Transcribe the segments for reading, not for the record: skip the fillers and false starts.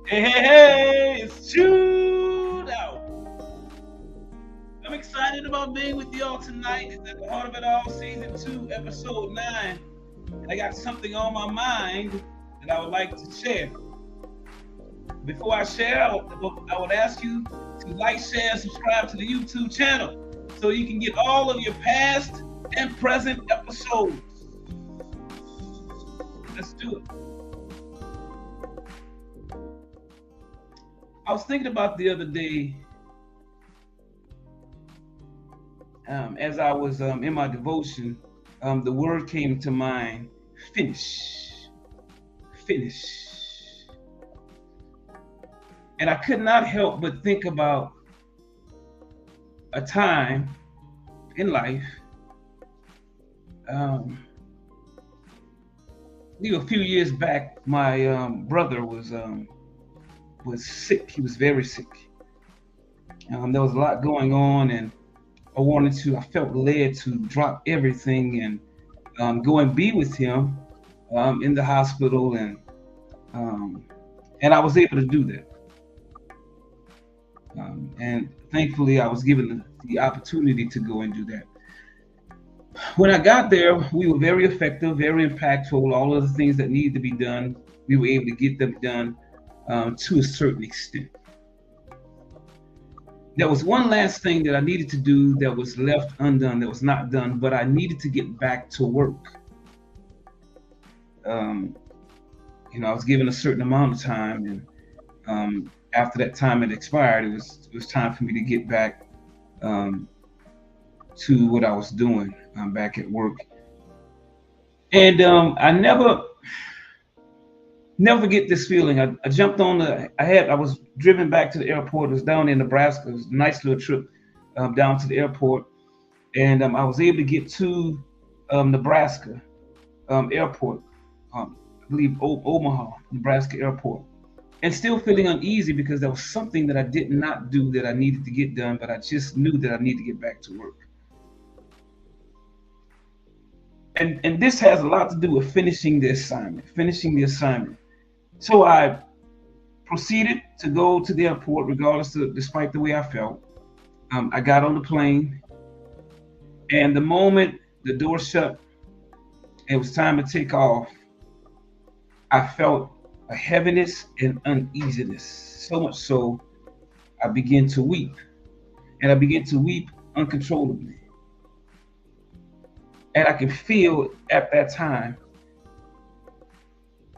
Hey, hey, hey, it's Chewed Out. I'm excited about being with y'all tonight. It's at the Heart of It All, Season 2, Episode 9. And I got something on my mind that I would like to share. Before I share, I would ask you to like, share, and subscribe to the YouTube channel so you can get all of your past and present episodes. Let's do it. I was thinking about the other day as I was in my devotion, the word came to mind: finish, finish. And I could not help but think about a time in life. A few years back, my brother was sick. He was very sick. There was a lot going on, and I felt led to drop everything and go and be with him in the hospital, and I was able to do that. And thankfully, I was given the opportunity to go and do that. When I got there, we were very effective, very impactful. All of the things that needed to be done, we were able to get them done to a certain extent. There was one last thing that I needed to do that was left undone, that was not done, but I needed to get back to work. Um, I was given a certain amount of time, and after that time had expired, it was time for me to get back to what I was doing back at work. And I never forget this feeling. I jumped on I was driven back to the airport. It was down in Nebraska. It was a nice little trip down to the airport, and I was able to get to Nebraska airport. I believe Omaha, Nebraska airport, and still feeling uneasy because there was something that I did not do that I needed to get done, but I just knew that I needed to get back to work. And this has a lot to do with finishing the assignment. So I proceeded to go to the airport, despite the way I felt. I got on the plane, and the moment the door shut, it was time to take off. I felt a heaviness and uneasiness, so much so I began to weep, and I began to weep uncontrollably. And I could feel at that time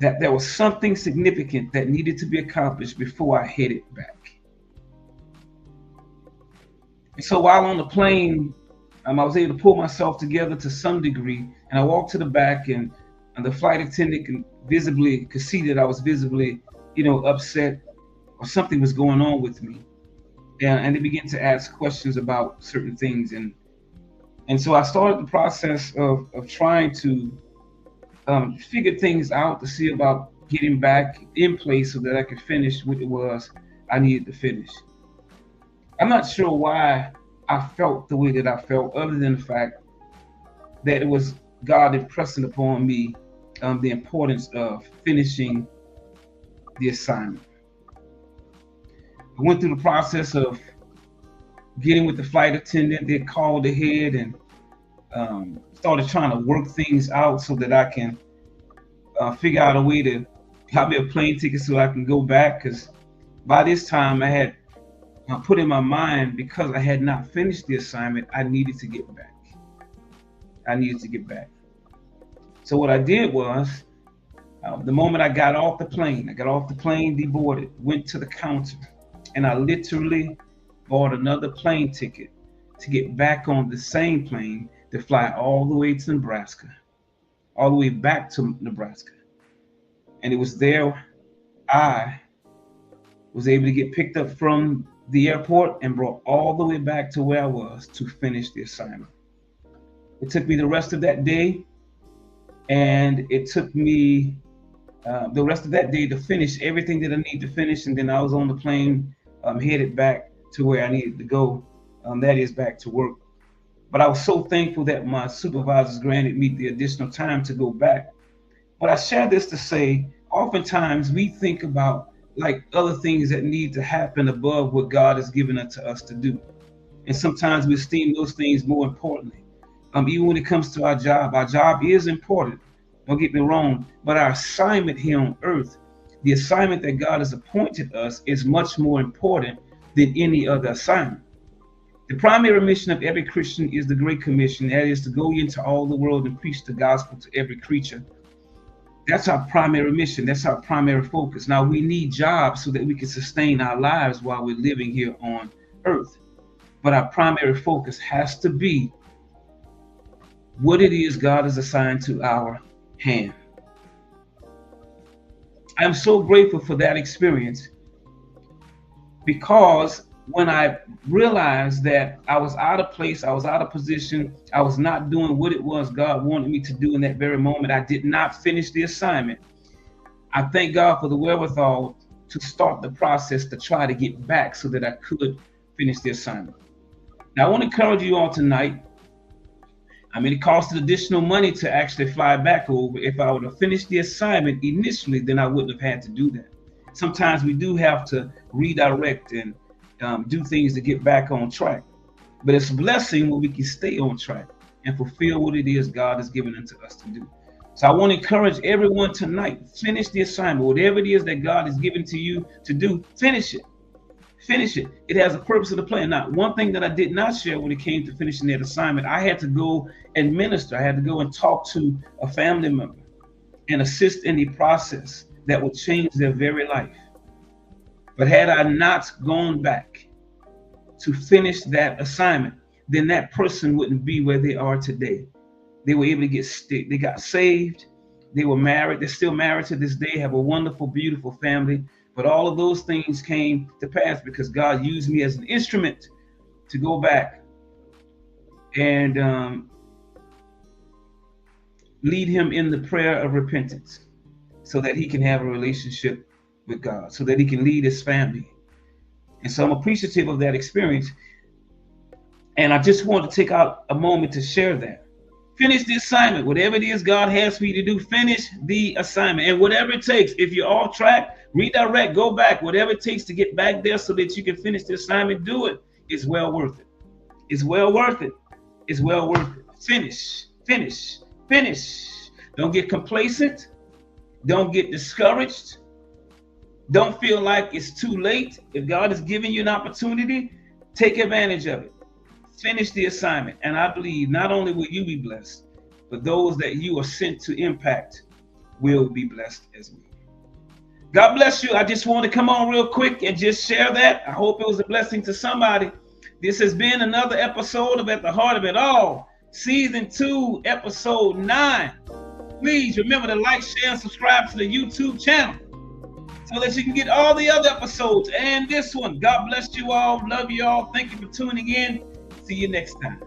that there was something significant that needed to be accomplished before I headed back. And so while on the plane, I was able to pull myself together to some degree, and I walked to the back, and the flight attendant could see that I was visibly, upset, or something was going on with me. And they began to ask questions about certain things, and so I started the process of trying to figure things out to see about getting back in place so that I could finish what it was I needed to finish. I'm not sure why I felt the way that I felt, other than the fact that it was God impressing upon me the importance of finishing the assignment. I went through the process of getting with the flight attendant. They called ahead and started trying to work things out so that I can figure out a way to have me a plane ticket so I can go back. Because by this time I had put in my mind, because I had not finished the assignment, I needed to get back. So what I did was, the moment I got off the plane, deboarded, went to the counter, and I literally bought another plane ticket to get back on the same plane to fly all the way to Nebraska, all the way back to Nebraska. And it was there I was able to get picked up from the airport and brought all the way back to where I was to finish the assignment. It took me the rest of that day, and it took me the rest of that day to finish everything that I need to finish. And then I was on the plane, headed back to where I needed to go, that is back to work. But I was so thankful that my supervisors granted me the additional time to go back. But I share this to say, oftentimes we think about like other things that need to happen above what God has given unto us to do. And sometimes we esteem those things more importantly. Even when it comes to our job is important. Don't get me wrong, but our assignment here on earth, the assignment that God has appointed us, is much more important than any other assignment. The primary mission of every Christian is the Great Commission. That is to go into all the world and preach the gospel to every creature. That's our primary mission. That's our primary focus. Now, we need jobs so that we can sustain our lives while we're living here on earth. But our primary focus has to be what it is God has assigned to our hand. I'm so grateful for that experience, because when I realized that I was out of place, I was out of position, I was not doing what it was God wanted me to do in that very moment, I did not finish the assignment. I thank God for the wherewithal to start the process to try to get back so that I could finish the assignment. Now, I want to encourage you all tonight. It costed additional money to actually fly back over. If I would have finished the assignment initially, then I wouldn't have had to do that. Sometimes we do have to redirect and do things to get back on track. But it's a blessing when we can stay on track and fulfill what it is God has given unto us to do. So I want to encourage everyone tonight, finish the assignment. Whatever it is that God has given to you to do, finish it. Finish it. It has a purpose of the plan. Now, one thing that I did not share when it came to finishing that assignment, I had to go and minister. I had to go and talk to a family member and assist in the process that would change their very life. But had I not gone back to finish that assignment, then that person wouldn't be where they are today. They were able to get they got saved. They were married. They're still married to this day, have a wonderful, beautiful family. But all of those things came to pass because God used me as an instrument to go back and lead him in the prayer of repentance so that he can have a relationship with God, so that he can lead his family. And so I'm appreciative of that experience. And I just want to take out a moment to share that. Finish the assignment. Whatever it is God has for you to do, finish the assignment. And whatever it takes, if you're off track, redirect, go back. Whatever it takes to get back there so that you can finish the assignment, do it. It's well worth it. It's well worth it. It's well worth it. Finish, finish, finish. Don't get complacent. Don't get discouraged. Don't feel like it's too late. If God is giving you an opportunity, take advantage of it. Finish the assignment. And I believe not only will you be blessed, but those that you are sent to impact will be blessed as well. God bless you. I just want to come on real quick and just share that. I hope it was a blessing to somebody. This has been another episode of At the Heart of It All, Season 2, Episode 9. Please remember to like, share, and subscribe to the YouTube channel so that you can get all the other episodes and this one. God bless you all. Love you all. Thank you for tuning in. See you next time.